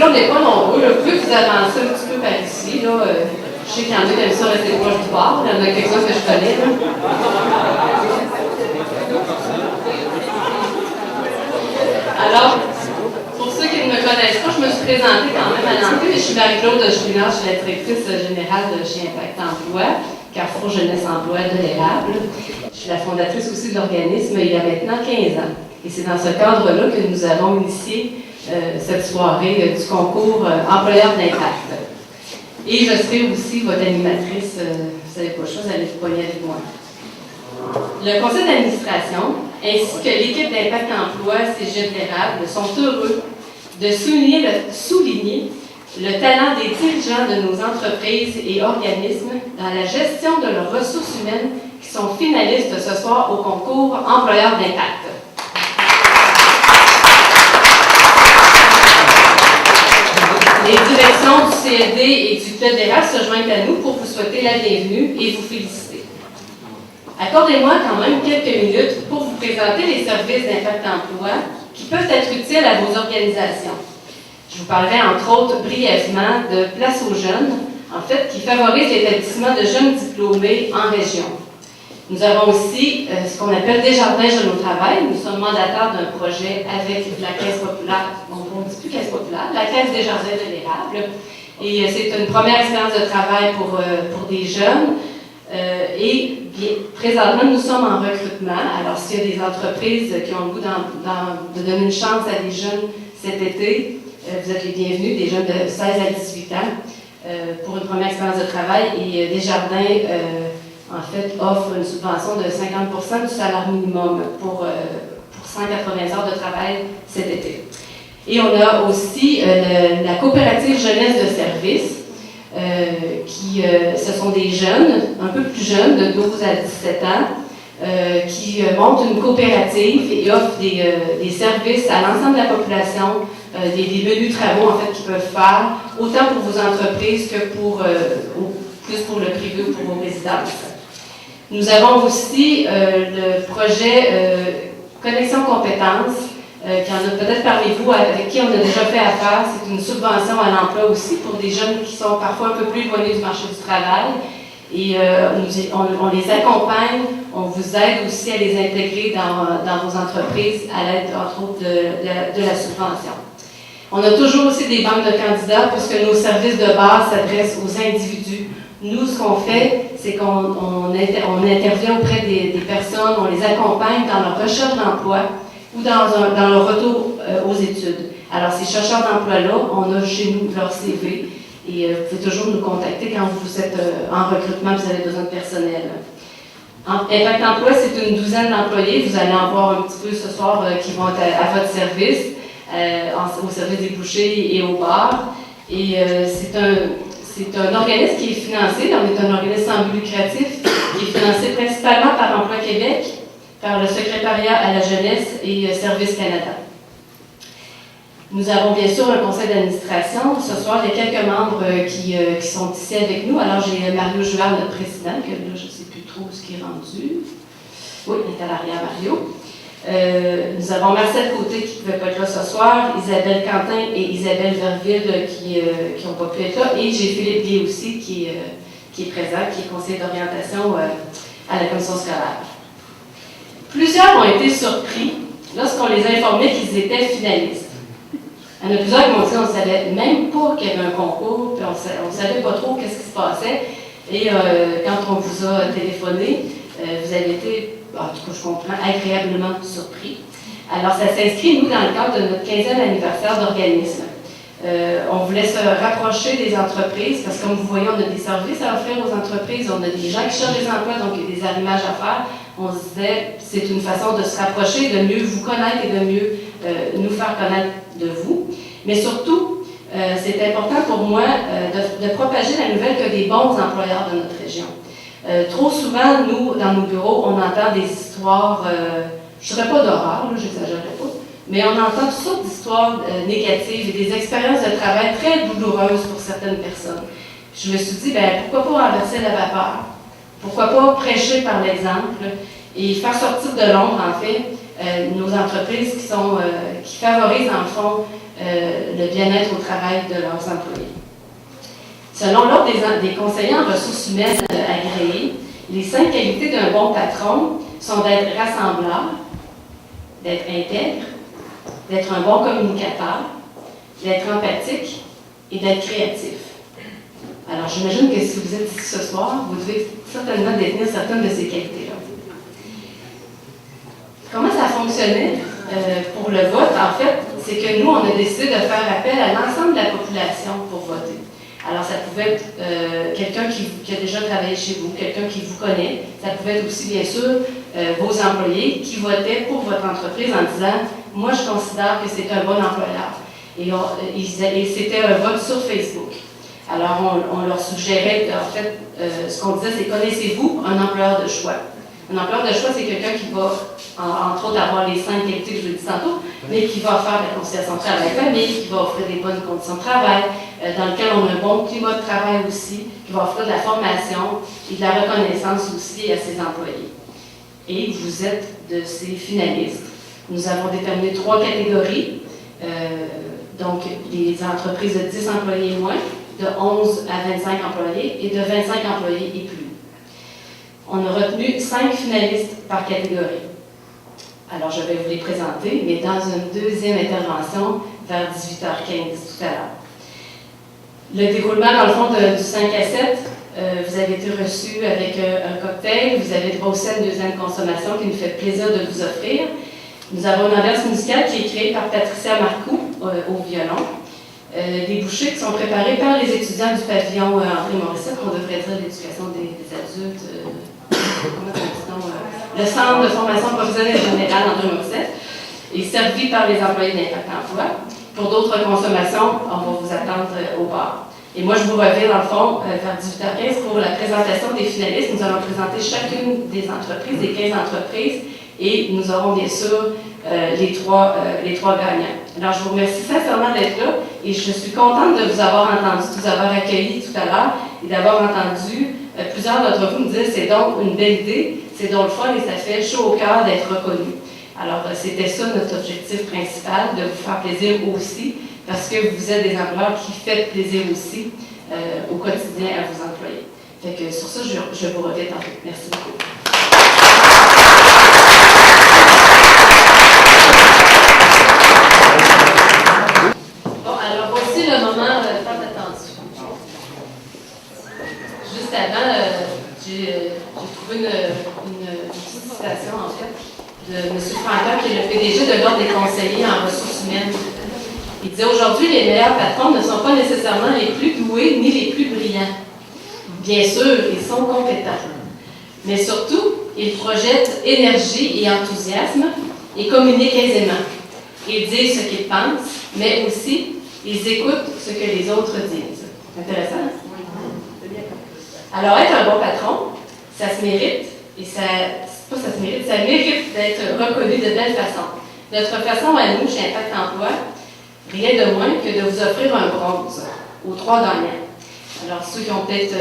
là, on n'est pas nombreux. Vous pouvez vous avancer un petit peu par ici. Là, je sais qu'il y en a qui aiment ça rester proche du bar. Il y en a quelques-uns que je connais. Là. Alors, pour ceux qui ne me connaissent pas, je me suis présentée quand même à l'entrée, mais je suis Marie-Claude Julien, je suis la directrice générale de chez Impact Emploi, Carrefour Jeunesse Emploi de l'Érable. Je suis la fondatrice aussi de l'organisme il y a maintenant 15 ans. Et c'est dans ce cadre-là que nous avons initié cette soirée du concours Employeur d'Impact. Et je serai aussi votre animatrice, vous savez pas chose, vous allez vous poigner avec moi. Le conseil d'administration ainsi que l'équipe d'Impact Emploi Cégep d'Érable sont heureux de souligner le talent des dirigeants de nos entreprises et organismes dans la gestion de leurs ressources humaines qui sont finalistes ce soir au concours Employeur d'Impact. Les directions du CLD et du Club d'Érable se joignent à nous pour vous souhaiter la bienvenue et vous féliciter. Accordez-moi quand même quelques minutes pour vous présenter les services d'Impact Emploi qui peuvent être utiles à vos organisations. Je vous parlerai entre autres brièvement de Place aux jeunes, en fait, qui favorise l'établissement de jeunes diplômés en région. Nous avons aussi ce qu'on appelle Desjardins Jeunes au travail. Nous sommes mandataires d'un projet avec la Caisse populaire, on ne dit plus Caisse populaire, la Caisse Desjardins de l'Érable. Et c'est une première expérience de travail pour des jeunes. Présentement, nous sommes en recrutement. Alors, s'il y a des entreprises qui ont le goût de donner une chance à des jeunes cet été, vous êtes les bienvenus, des jeunes de 16 à 18 ans, pour une première expérience de travail. Et Desjardins, en fait, offre une subvention de 50% du salaire minimum pour 180 heures de travail cet été. Et on a aussi la coopérative jeunesse de service, ce sont des jeunes, un peu plus jeunes, de 12 à 17 ans, qui montent une coopérative et offrent des services à l'ensemble de la population, des menus travaux en fait qu'ils peuvent faire, autant pour vos entreprises que plus pour le privé ou pour vos résidences. Nous avons aussi le projet Connexion Compétences, qui en a peut-être parmi vous, avec qui on a déjà fait affaire. C'est une subvention à l'emploi aussi pour des jeunes qui sont parfois un peu plus éloignés du marché du travail. Et on les accompagne, on vous aide aussi à les intégrer dans vos entreprises à l'aide, entre autres, de la subvention. On a toujours aussi des banques de candidats puisque nos services de base s'adressent aux individus. Nous, ce qu'on fait, c'est qu'on intervient auprès des personnes, on les accompagne dans leur recherche d'emploi ou dans leur retour aux études. Alors, ces chercheurs d'emploi-là, on a chez nous leur CV et vous pouvez toujours nous contacter quand vous êtes en recrutement et vous avez besoin de personnel. Impact Emploi, c'est une douzaine d'employés. Vous allez en voir un petit peu ce soir qui vont être à votre service, au service des bouchers et au bar. Et c'est un organisme qui est financé, on est un organisme sans but lucratif, qui est financé principalement par Emploi Québec, par le secrétariat à la jeunesse et Service Canada. Nous avons bien sûr un conseil d'administration. Ce soir, il y a quelques membres qui sont ici avec nous. Alors, j'ai Mario Jouard, notre président, que là, je ne sais plus trop ce qui est rendu. Oui, il est à l'arrière, Mario. Nous avons Marcel Côté qui ne pouvait pas être là ce soir, Isabelle Quentin et Isabelle Verville qui n'ont pas pu être là, et j'ai Philippe Gué aussi qui est présent, qui est conseiller d'orientation à la commission scolaire. Plusieurs ont été surpris lorsqu'on les a informés qu'ils étaient finalistes. Il y en a plusieurs qui m'ont dit qu'on ne savait même pas qu'il y avait un concours, puis on ne savait pas trop qu'est-ce qui se passait. Et quand on vous a téléphoné, vous avez été, en tout cas je comprends, agréablement surpris. Alors ça s'inscrit, nous, dans le cadre de notre 15e anniversaire d'organisme. On voulait se rapprocher des entreprises, parce que comme vous voyez, on a des services à offrir aux entreprises, on a des gens qui cherchent des emplois, donc il y a des arrimages à faire. On se disait, c'est une façon de se rapprocher, de mieux vous connaître et de mieux nous faire connaître de vous. Mais surtout, c'est important pour moi de propager la nouvelle que des bons employeurs de notre région. Trop souvent, nous, dans nos bureaux, on entend des histoires, je ne dirais pas d'horreur, je n'exagérerai pas, mais on entend toutes sortes d'histoires négatives et des expériences de travail très douloureuses pour certaines personnes. Je me suis dit, pourquoi pas renverser la vapeur? Pourquoi pas prêcher par l'exemple et faire sortir de l'ombre, en fait, nos entreprises qui favorisent, en fond, le bien-être au travail de leurs employés. Selon l'Ordre des conseillers en ressources humaines agréés, les 5 qualités d'un bon patron sont d'être rassembleur, d'être intègre, d'être un bon communicateur, d'être empathique et d'être créatif. Alors, j'imagine que si vous êtes ici ce soir, vous devez certainement détenir certaines de ces qualités-là. Comment ça fonctionnait pour le vote? En fait, c'est que nous, on a décidé de faire appel à l'ensemble de la population pour voter. Alors, ça pouvait être quelqu'un qui a déjà travaillé chez vous, quelqu'un qui vous connaît. Ça pouvait être aussi, bien sûr, vos employés qui votaient pour votre entreprise en disant « Moi, je considère que c'est un bon employeur. » Et c'était un vote sur Facebook. Alors, on leur suggérait, en fait, ce qu'on disait, c'est « Connaissez-vous un employeur de choix? » Un employeur de choix, c'est quelqu'un qui va, entre autres, avoir les 5 qualités que je vous ai dit tantôt, mais qui va faire de la conciliation travail-famille, qui va offrir des bonnes conditions de travail, dans lequel on a un bon climat de travail aussi, qui va offrir de la formation et de la reconnaissance aussi à ses employés. Et vous êtes de ces finalistes. Nous avons déterminé 3 catégories, donc les entreprises de 10 employés et moins, de 11 à 25 employés et de 25 employés et plus. On a retenu 5 finalistes par catégorie. Alors, je vais vous les présenter, mais dans une deuxième intervention, vers 18h15 tout à l'heure. Le déroulement, dans le fond, du 5 à 7, vous avez été reçus avec un cocktail, vous avez droit aussi à une deuxième consommation qui nous fait plaisir de vous offrir. Nous avons une ambiance musicale qui est créée par Patricia Marcoux au violon. Des bouchées qui sont préparées par les étudiants du pavillon André Morissette, on devrait dire l'éducation des adultes, le centre de formation professionnelle générale André Morissette, est servi par les employés d'Impact Emploi. Pour d'autres consommations, on va vous attendre au bar. Et moi, je vous reviens dans le fond vers 18h15 pour la présentation des finalistes. Nous allons présenter chacune des entreprises, des 15 entreprises, et nous aurons bien sûr les trois gagnants. Alors, je vous remercie sincèrement d'être là et je suis contente de vous avoir entendu, de vous avoir accueilli tout à l'heure et d'avoir entendu plusieurs d'entre vous me dire c'est donc une belle idée, c'est donc le fun et ça fait chaud au cœur d'être reconnu. Alors, c'était ça notre objectif principal, de vous faire plaisir aussi, parce que vous êtes des employeurs qui font plaisir aussi au quotidien à vos employés. Fait que sur ça, je vous reviens tantôt. Merci beaucoup. Bon, alors voici le moment tant attendu. Juste avant, j'ai trouvé une petite citation, en fait, de M. Franca, qui est le PDG de l'Ordre des conseillers en ressources humaines. Il disait « Aujourd'hui, les meilleurs patrons ne sont pas nécessairement les plus doués ni les plus brillants. Bien sûr, ils sont compétents. Mais surtout, ils projettent énergie et enthousiasme et communiquent aisément. Ils disent ce qu'ils pensent, mais aussi, ils écoutent ce que les autres disent. » Intéressant, hein? Alors, être un bon patron, ça se mérite, et ça mérite d'être reconnu de belle façon. Notre façon à nous, chez Impact Emploi, rien de moins que de vous offrir un bronze aux 3 gagnants. Alors, ceux qui ont peut-être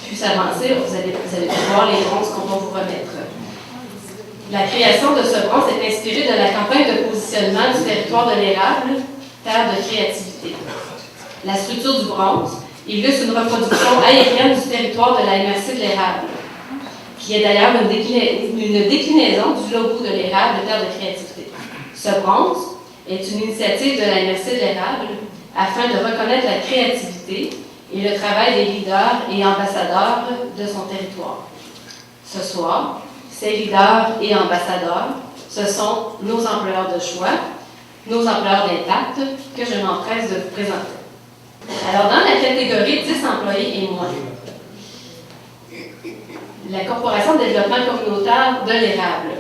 pu s'avancer, vous allez voir les bronzes qu'on va vous remettre. La création de ce bronze est inspirée de la campagne de positionnement du territoire de l'érable, terre de créativité. La structure du bronze illustre une reproduction aérienne du territoire de la MRC de l'érable, qui est d'ailleurs une déclinaison du logo de l'érable, terre de créativité. Ce bronze est une initiative de la MRC de l'érable afin de reconnaître la créativité et le travail des leaders et ambassadeurs de son territoire. Ce soir, ces leaders et ambassadeurs, ce sont nos employeurs de choix, nos employeurs d'impact, que je m'empresse de vous présenter. Alors, dans la catégorie 10 employés et moins, la Corporation de développement communautaire de l'érable.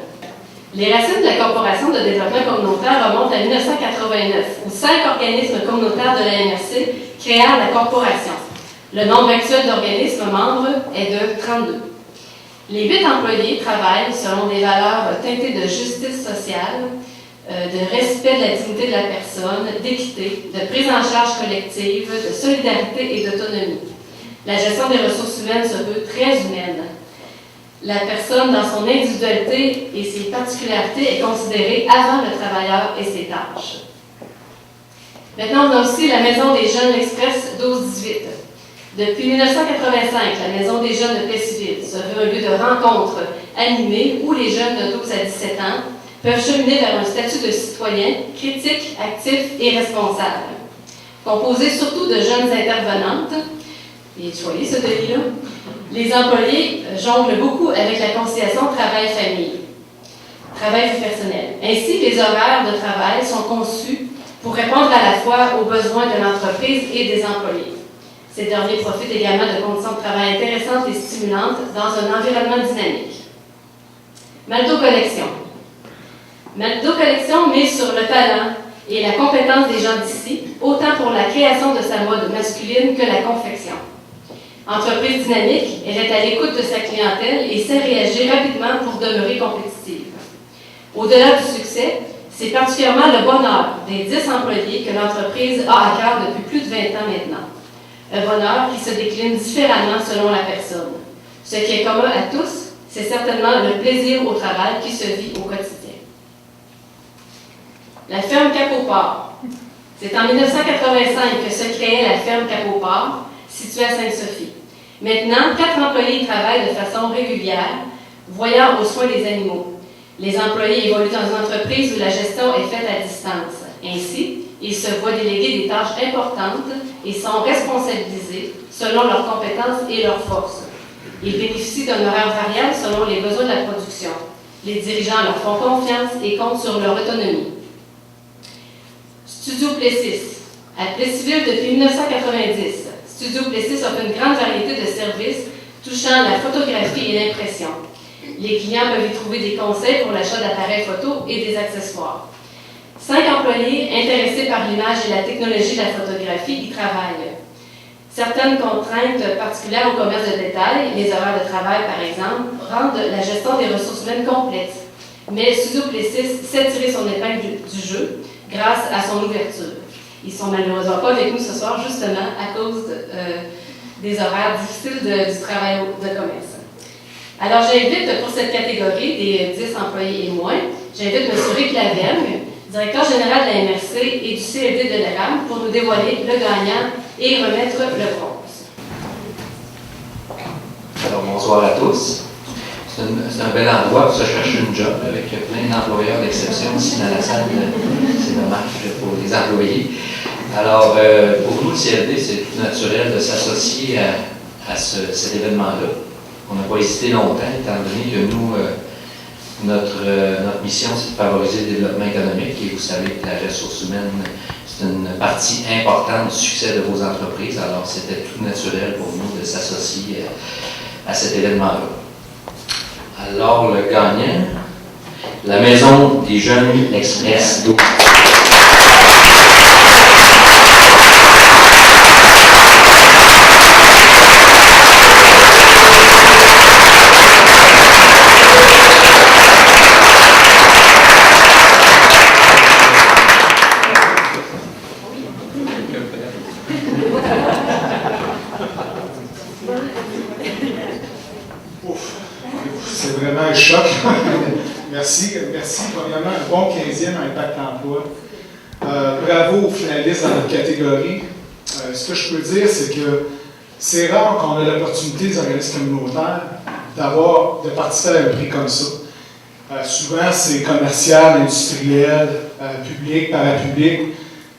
Les racines de la Corporation de développement communautaire remontent à 1989, où 5 organismes communautaires de la MRC créèrent la Corporation. Le nombre actuel d'organismes membres est de 32. Les 8 employés travaillent selon des valeurs teintées de justice sociale, de respect de la dignité de la personne, d'équité, de prise en charge collective, de solidarité et d'autonomie. La gestion des ressources humaines se veut très humaine. La personne, dans son individualité et ses particularités, est considérée avant le travailleur et ses tâches. Maintenant, on a aussi la Maison des Jeunes L'Express 12-18. Depuis 1985, la Maison des Jeunes de Plessisville se veut un lieu de rencontre animé où les jeunes de 12 à 17 ans peuvent cheminer vers un statut de citoyen critique, actif et responsable. Composé surtout de jeunes intervenantes, et choyez ce Denis-là, les employés jonglent beaucoup avec la conciliation travail-famille, travail personnel. Ainsi, les horaires de travail sont conçus pour répondre à la fois aux besoins de l'entreprise et des employés. Ces derniers profitent également de conditions de travail intéressantes et stimulantes dans un environnement dynamique. Malto Collection. Malto Collection mise sur le talent et la compétence des gens d'ici, autant pour la création de sa mode masculine que la confection. Entreprise dynamique, elle est à l'écoute de sa clientèle et sait réagir rapidement pour demeurer compétitive. Au-delà du succès, c'est particulièrement le bonheur des 10 employés que l'entreprise a à cœur depuis plus de 20 ans maintenant. Un bonheur qui se décline différemment selon la personne. Ce qui est commun à tous, c'est certainement le plaisir au travail qui se vit au quotidien. La ferme Cap-au-Port. C'est en 1985 que se créait la ferme Cap-au-Port, située à Sainte-Sophie. Maintenant, 4 employés y travaillent de façon régulière, voyant aux soins des animaux. Les employés évoluent dans une entreprise où la gestion est faite à distance. Ainsi, ils se voient déléguer des tâches importantes et sont responsabilisés selon leurs compétences et leurs forces. Ils bénéficient d'un horaire variable selon les besoins de la production. Les dirigeants leur font confiance et comptent sur leur autonomie. Studio Plessis. À Plessisville depuis 1990, Studio Plessis offre une grande variété de services touchant la photographie et l'impression. Les clients peuvent y trouver des conseils pour l'achat d'appareils photo et des accessoires. 5 employés intéressés par l'image et la technologie de la photographie y travaillent. Certaines contraintes particulières au commerce de détail, les horaires de travail par exemple, rendent la gestion des ressources humaines complexe. Mais Studio Plessis sait tirer son épingle du jeu grâce à son ouverture. Ils ne sont malheureusement pas avec nous ce soir justement à cause des horaires difficiles du travail de commerce. Alors j'invite pour cette catégorie des 10 employés et moins, j'invite M. Rick Lavergne, directeur général de la MRC et du CLD de l'ERAM, pour nous dévoiler le gagnant et remettre le bronze. Alors, bonsoir à tous. C'est un bel endroit pour se chercher une job avec plein d'employeurs d'exception ici dans la salle. C'est dommage pour les employés. Alors, pour nous, le CLD, c'est tout naturel de s'associer à cet événement-là. On n'a pas hésité longtemps, étant donné que nous, notre mission, c'est de favoriser le développement économique et vous savez que la ressource humaine, c'est une partie importante du succès de vos entreprises. Alors, c'était tout naturel pour nous de s'associer à cet événement-là. Alors, le gagnant, la Maison des Jeunes L'Express 12. C'est vraiment un choc. Merci. Premièrement, un bon 15e à Impact Emploi. Bravo aux finalistes dans notre catégorie. Ce que je peux dire, c'est que c'est rare qu'on ait l'opportunité, des organismes communautaires, de participer à un prix comme ça. Souvent, c'est commercial, industriel, public, parapublic.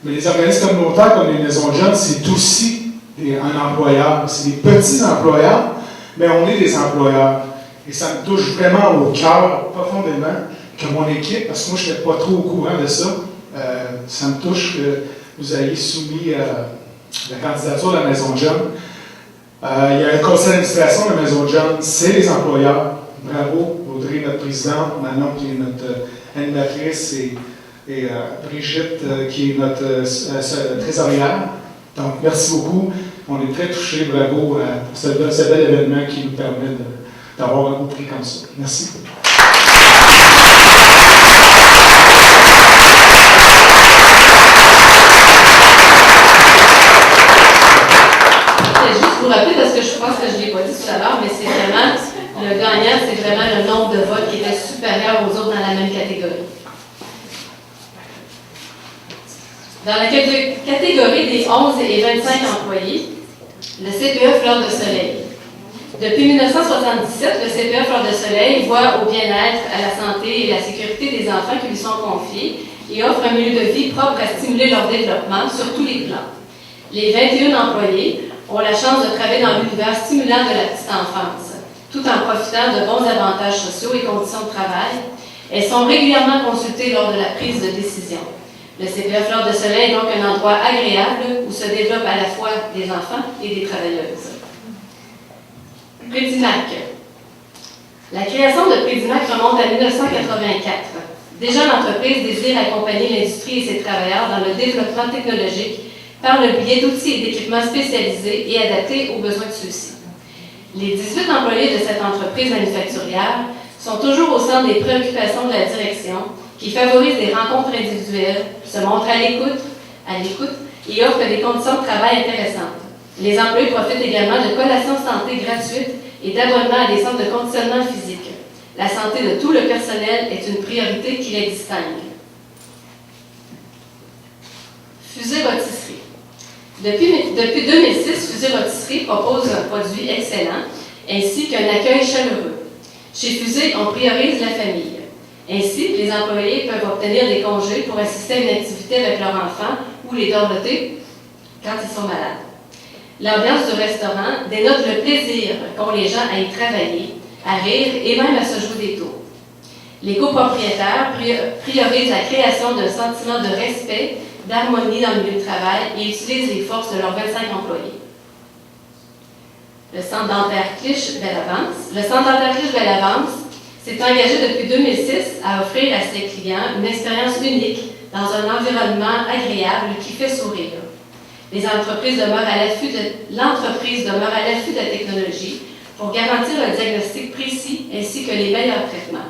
Mais les organismes communautaires comme les maisons de jeunes, c'est aussi un employeur. C'est des petits employeurs, mais on est des employeurs. Et ça me touche vraiment au cœur, profondément, que mon équipe, parce que moi je n'étais pas trop au courant de ça, ça me touche que vous ayez soumis la candidature de la Maison de Jeunes. Il y a un conseil d'administration de la Maison de Jeunes, c'est les employeurs. Bravo, Audrey, notre présidente, Manon, qui est notre animatrice, et Brigitte, qui est notre trésorière. Donc, merci beaucoup. On est très touchés. Bravo pour ce bel événement qui nous permet d'avoir un beau prix comme ça. Merci. Je vais juste vous rappeler, parce que je pense que je ne l'ai pas dit tout à l'heure, mais c'est vraiment, le gagnant, c'est Dans la catégorie des 11 et 25 employés, le CPE Fleur de Soleil. Depuis 1977, le CPE Fleur de Soleil voit au bien-être, à la santé et la sécurité des enfants qui lui sont confiés et offre un milieu de vie propre à stimuler leur développement sur tous les plans. Les 21 employés ont la chance de travailler dans l'univers stimulant de la petite enfance, tout en profitant de bons avantages sociaux et conditions de travail. Elles sont régulièrement consultées lors de la prise de décision. Le CPE Fleur de Soleil est donc un endroit agréable où se développent à la fois des enfants et des travailleuses. Prédimac. La création de Prédimac remonte à 1984. Déjà, l'entreprise désire accompagner l'industrie et ses travailleurs dans le développement technologique par le biais d'outils et d'équipements spécialisés et adaptés aux besoins de ceux-ci. Les 18 employés de cette entreprise manufacturière sont toujours au centre des préoccupations de la direction qui favorise des rencontres individuelles, se montrent à l'écoute et offrent des conditions de travail intéressantes. Les employés profitent également de collations santé gratuites et d'abonnements à des centres de conditionnement physique. La santé de tout le personnel est une priorité qui les distingue. Fusée Rôtisserie. Depuis 2006, Fusée Rôtisserie propose un produit excellent ainsi qu'un accueil chaleureux. Chez Fusée, on priorise la famille. Ainsi, les employés peuvent obtenir des congés pour assister à une activité avec leur enfant ou les dorloter quand ils sont malades. L'ambiance du restaurant dénote le plaisir qu'ont les gens à y travailler, à rire et même à se jouer des tours. Les copropriétaires priorisent la création d'un sentiment de respect, d'harmonie dans le milieu de travail et utilisent les forces de leurs 25 employés. Le Centre dentaire Clich Bellavance. Le Centre dentaire Clich Bellavance s'est engagé depuis 2006 à offrir à ses clients une expérience unique dans un environnement agréable qui fait sourire. L'entreprise demeure à l'affût de la technologie pour garantir un diagnostic précis ainsi que les meilleurs traitements.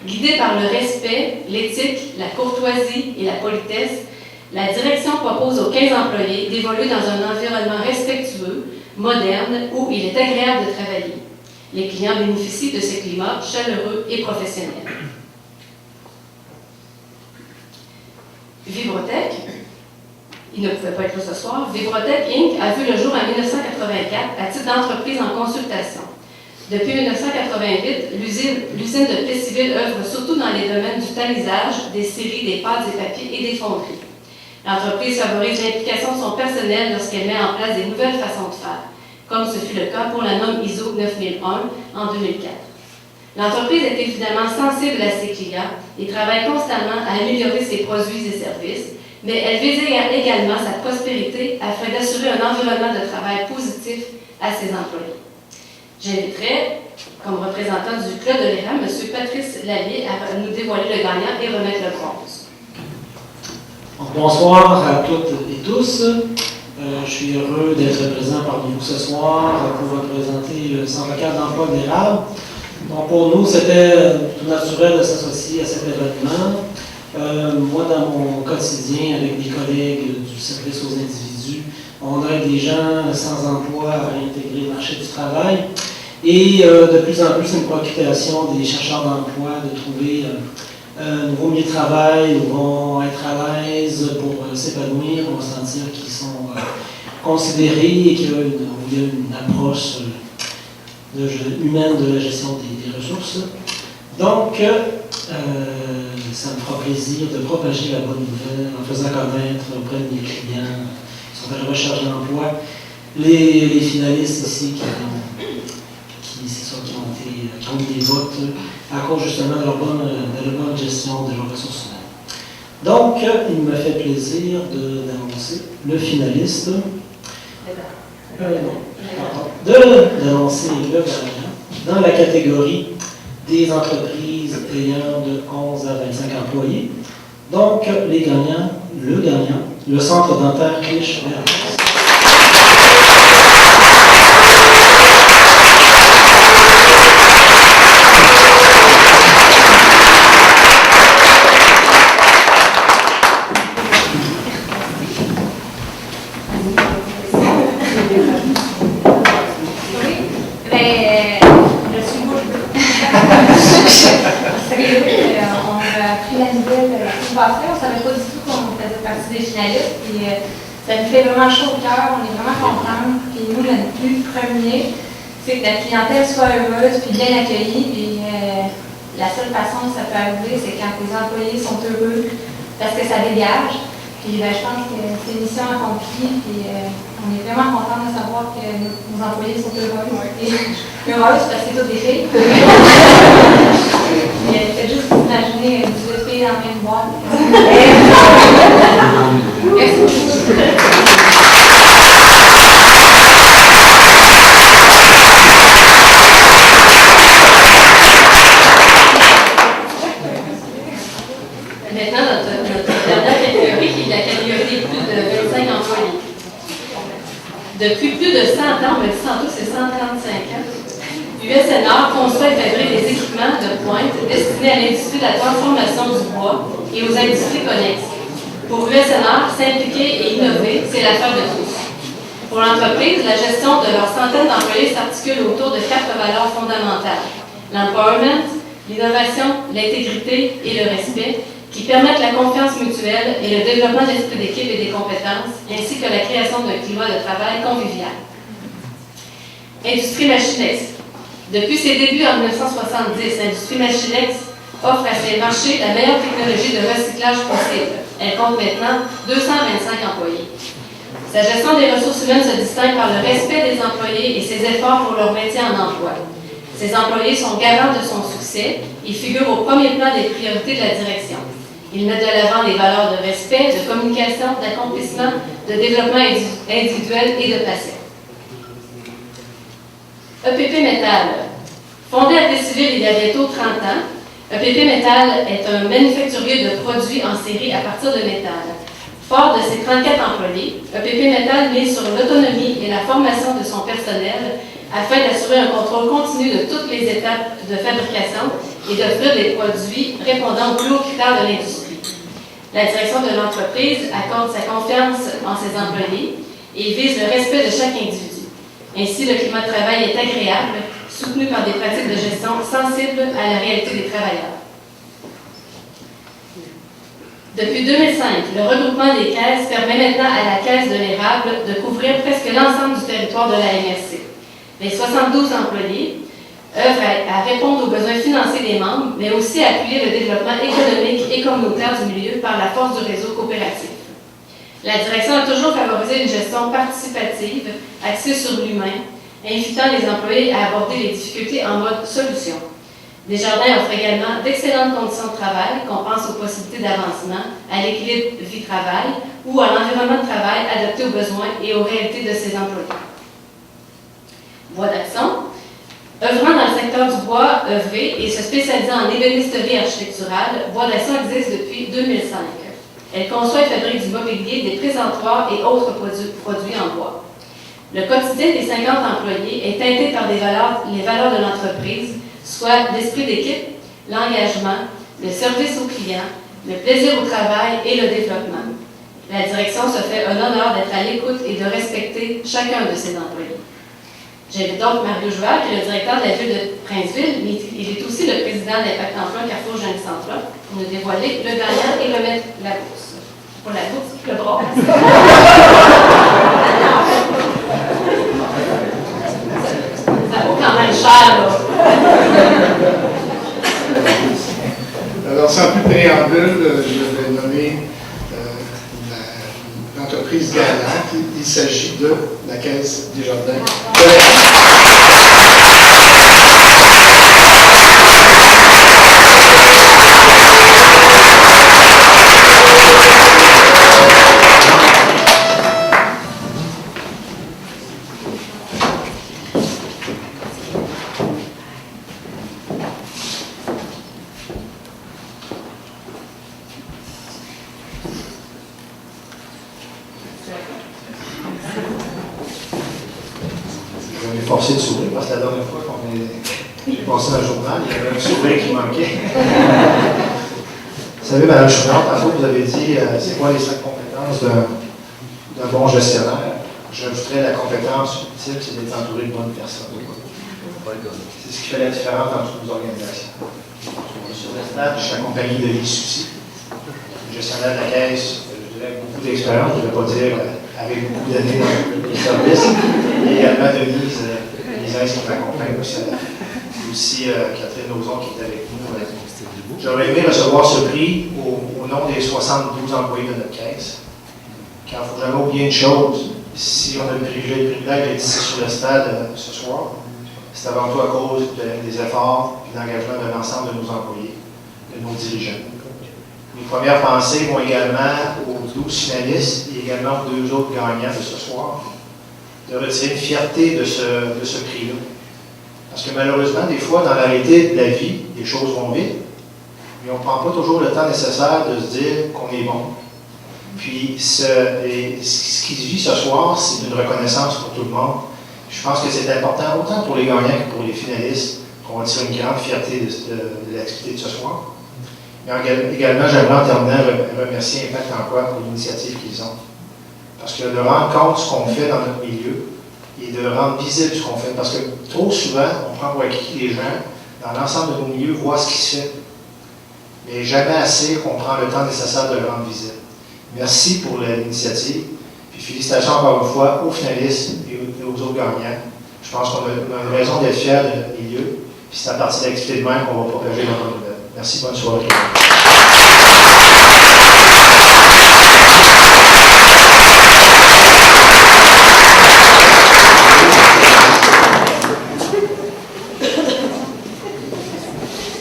Guidée par le respect, l'éthique, la courtoisie et la politesse, la direction propose aux 15 employés d'évoluer dans un environnement respectueux, moderne, où il est agréable de travailler. Les clients bénéficient de ce climat chaleureux et professionnel. Vibrotech, il ne pouvait pas être là ce soir. Vibrotech Inc. a vu le jour en 1984 à titre d'entreprise en consultation. Depuis 1988, l'usine de Plessisville œuvre surtout dans les domaines du tamisage, des scieries, des pâtes et papiers et des fonderies. L'entreprise favorise l'implication de son personnel lorsqu'elle met en place des nouvelles façons de faire, comme ce fut le cas pour la norme ISO 9001 en 2004. L'entreprise est évidemment sensible à ses clients et travaille constamment à améliorer ses produits et services, mais elle vise également sa prospérité afin d'assurer un environnement de travail positif à ses employés. J'inviterai, comme représentant du Club de l'ERA, M. Patrice Lallier à nous dévoiler le gagnant et remettre le bronze. Bonsoir à toutes et tous. Je suis heureux d'être présent parmi vous ce soir pour représenter le Centre local d'emploi de l'Érable. Donc pour nous, c'était tout naturel de s'associer à cet événement. Moi, dans mon quotidien, avec mes collègues du service aux individus, on aide des gens sans emploi à réintégrer le marché du travail. Et de plus en plus, c'est une préoccupation des chercheurs d'emploi de trouver un nouveau milieu de travail où ils vont être à l'aise pour s'épanouir, vont sentir qu'ils sont considérés et qu'il y a une approche humaine de la gestion des ressources. Donc, ça me fera plaisir de propager la bonne nouvelle en faisant connaître auprès de mes clients qui sont à la recherche d'emploi les finalistes ici qui ont eu des votes à cause justement de la bonne gestion de leurs ressources humaines. Donc, il me fait plaisir d'annoncer le finaliste. D'annoncer le gagnant dans la catégorie des entreprises ayant de 11 à 25 employés. Donc, le gagnant, le Centre dentaire Clich Bellavance. On a pris la nouvelle la semaine passée, on ne savait pas du tout qu'on faisait partie partie des finalistes. Puis, ça nous fait vraiment chaud au cœur, on est vraiment contents. Puis nous, notre but premier, c'est que la clientèle soit heureuse puis bien accueillie. Puis la seule façon que ça peut arriver, c'est quand les employés sont heureux parce que ça dégage. Puis je pense que c'est une mission accomplie. Puis on est vraiment contents de savoir que nos employés sont heureux. Et heureuses parce que c'est toutes des filles. Faites juste vous imaginer 18 filles dans la même boîte. Maintenant, notre dernière catégorie, qui est la catégorie des plus de 25 employés. Depuis plus de 100 ans, on me dit tantôt, c'est 135 ans, USNR conçoit et fabrique des équipements de pointe destinés à l'industrie de la transformation du bois et aux industries connexes. Pour USNR, s'impliquer et innover, c'est l'affaire de tous. Pour l'entreprise, la gestion de leurs centaines d'employés s'articule autour de 4 valeurs fondamentales: l'empowerment, l'innovation, l'intégrité et le respect, qui permettent la confiance mutuelle et le développement de l'esprit d'équipe et des compétences, ainsi que la création d'un climat de travail convivial. Industrie Machinex. Depuis ses débuts en 1970, l'industrie Machinex offre à ses marchés la meilleure technologie de recyclage possible. Elle compte maintenant 225 employés. Sa gestion des ressources humaines se distingue par le respect des employés et ses efforts pour leur maintien en emploi. Ses employés sont garants de son succès et figurent au premier plan des priorités de la direction. Ils mettent de l'avant les valeurs de respect, de communication, d'accomplissement, de développement individuel et de passion. EPP Metal. Fondé à Déciville il y a bientôt 30 ans, EPP Metal est un manufacturier de produits en série à partir de métal. Fort de ses 34 employés, EPP Metal mise sur l'autonomie et la formation de son personnel afin d'assurer un contrôle continu de toutes les étapes de fabrication et d'offrir des produits répondant aux plus hauts critères de l'industrie. La direction de l'entreprise accorde sa confiance en ses employés et vise le respect de chaque individu. Ainsi, le climat de travail est agréable, soutenu par des pratiques de gestion sensibles à la réalité des travailleurs. Depuis 2005, le regroupement des caisses permet maintenant à la Caisse de l'érable de couvrir presque l'ensemble du territoire de la MRC. Les 72 employés œuvrent à répondre aux besoins financiers des membres, mais aussi à appuyer le développement économique et communautaire du milieu par la force du réseau coopératif. La direction a toujours favorisé une gestion participative axée sur l'humain, invitant les employés à aborder les difficultés en mode solution. Desjardins offre également d'excellentes conditions de travail, qu'on pense aux possibilités d'avancement, à l'équilibre vie-travail ou à l'environnement de travail adapté aux besoins et aux réalités de ses employés. Voie d'action. Œuvrant dans le secteur du bois œuvré et se spécialisant en ébénisterie architecturale, Voie d'action existe depuis 2005. Elle conçoit et fabrique du mobilier, des présentoirs et autres produits en bois. Le quotidien des 50 employés est teinté par les valeurs de l'entreprise, soit l'esprit d'équipe, l'engagement, le service aux clients, le plaisir au travail et le développement. La direction se fait un honneur d'être à l'écoute et de respecter chacun de ses employés. J'invite donc Mario Joual, qui est le directeur de la ville de Princeville, mais il est aussi le président d'Impact Emploi Carrefour Jeune Centre, pour nous dévoiler le gagnant et remettre la bourse. Pour la bourse, le bras. Ça vaut quand même cher, là. Alors, sans plus préambule, je vais nommer l'entreprise gagnante. Il s'agit de la Caisse Desjardins. On est forcé de sourire parce que la dernière fois qu'on est passé dans le journal, il y avait un sourire qui manquait. Vous savez, Mme Chouinard, tantôt vous avez dit c'est quoi les 5 compétences d'un bon gestionnaire. J'ajouterais la compétence ultime, c'est d'être entouré de bonnes personnes. C'est ce qui fait la différence dans toutes nos organisations. Sur la table, je suis accompagné de Lee Soucy, le gestionnaire de la Caisse dirais, beaucoup d'expérience, je ne vais pas dire avec beaucoup d'années dans le service. Et également Denise qui nous accompagne aussi. Et aussi Catherine Lauzon qui est avec nous. J'aurais aimé recevoir ce prix au nom des 72 employés de notre caisse. Car il ne faut jamais oublier une chose, si on a le privilège d'être ici sur le stade ce soir, c'est avant tout à cause des efforts et de l'engagement de l'ensemble de nos employés, de nos dirigeants. Mes premières pensées vont également aux 12 finalistes et également aux 2 autres gagnants de ce soir, de retirer une fierté de ce prix-là. Parce que malheureusement, des fois, dans la réalité de la vie, les choses vont vite, mais on ne prend pas toujours le temps nécessaire de se dire qu'on est bon. Puis, ce qui se vit ce soir, c'est une reconnaissance pour tout le monde. Je pense que c'est important, autant pour les gagnants que pour les finalistes, qu'on va tirer une grande fierté de l'activité de ce soir. Mais également, j'aimerais en terminant remercier Impact Emploi pour l'initiative qu'ils ont. Parce que de rendre compte ce qu'on fait dans notre milieu et de rendre visible ce qu'on fait. Parce que trop souvent, on prend pour acquis que les gens, dans l'ensemble de nos milieux, voient ce qui se fait. Mais jamais assez qu'on prend le temps nécessaire de le rendre visible. Merci pour l'initiative. Puis félicitations encore une fois aux finalistes et aux autres gagnants. Je pense qu'on a une raison d'être fiers de notre milieu. Puis c'est à partir de l'activité de même qu'on va propager dans notre nouvelle. Merci, bonne soirée.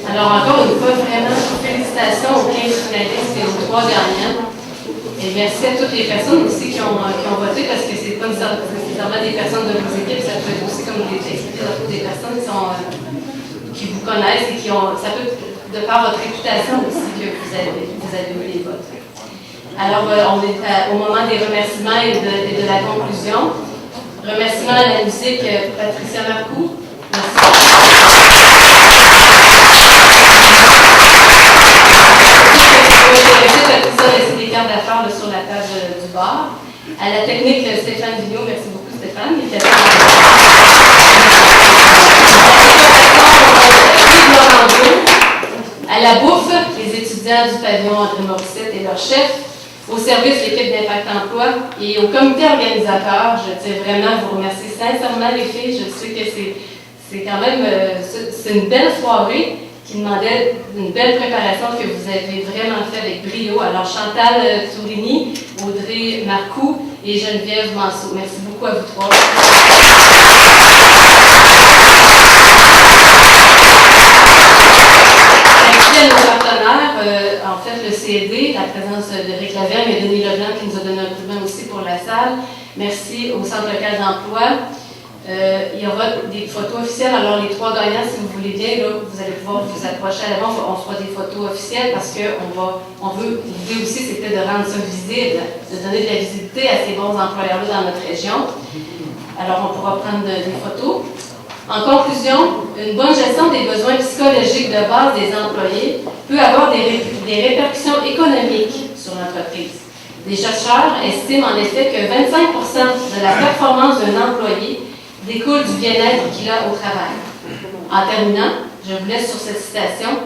Alors encore une fois, vraiment, félicitations aux 15 finalistes et aux 3 gagnants. Et merci à toutes les personnes aussi qui ont voté, parce que c'est pas nécessairement des personnes de vos équipes, ça peut être aussi, comme vous l'avez expliqué, des personnes qui vous connaissent et ça peut être de par votre réputation aussi que vous avez eu les votes. Alors, on est au moment des remerciements et de la conclusion. Remerciements à la musique, Patricia Marcoux. Patricia a laissé des cartes d'affaires sur la table du bar. À la technique, Stéphane Vigneault, merci beaucoup Stéphane. À la bouffe, les étudiants du pavillon André Morissette et leur chef, au service de l'équipe d'Impact Emploi et au comité organisateur, je tiens vraiment à vous remercier sincèrement les filles. Je sais que c'est quand même c'est une belle soirée qui demandait une belle préparation que vous avez vraiment fait avec brio. Alors Chantal Tourini, Audrey Marcoux et Geneviève Manceau. Merci beaucoup à vous 3. Merci à nos partenaires, en fait le CED, la présence de Rick Lavergne et Denis Leblanc qui nous a donné un coup de main aussi pour la salle. Merci au Centre local d'emploi. Il y aura des photos officielles. Alors les 3 gagnants, si vous voulez bien, là, vous allez pouvoir vous approcher à l'avant. On fera des photos officielles parce qu'on veut, l'idée aussi c'était de rendre ça visible, de donner de la visibilité à ces bons employeurs-là dans notre région. Alors on pourra prendre des photos. En conclusion, une bonne gestion des besoins psychologiques de base des employés peut avoir des répercussions économiques sur l'entreprise. Les chercheurs estiment en effet que 25% de la performance d'un employé découle du bien-être qu'il a au travail. En terminant, je vous laisse sur cette citation.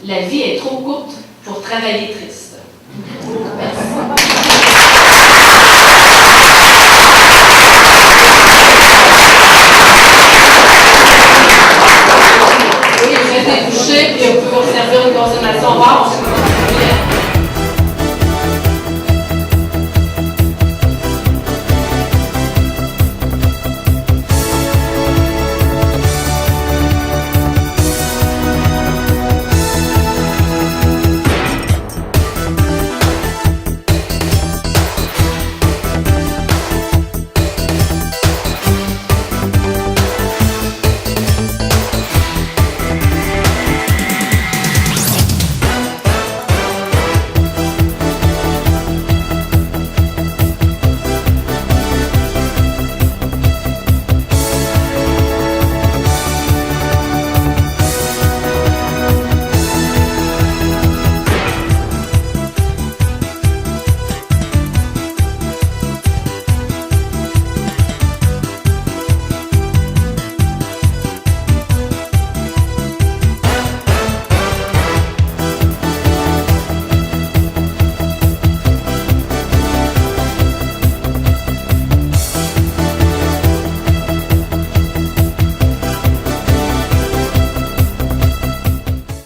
La vie est trop courte pour travailler triste. Merci.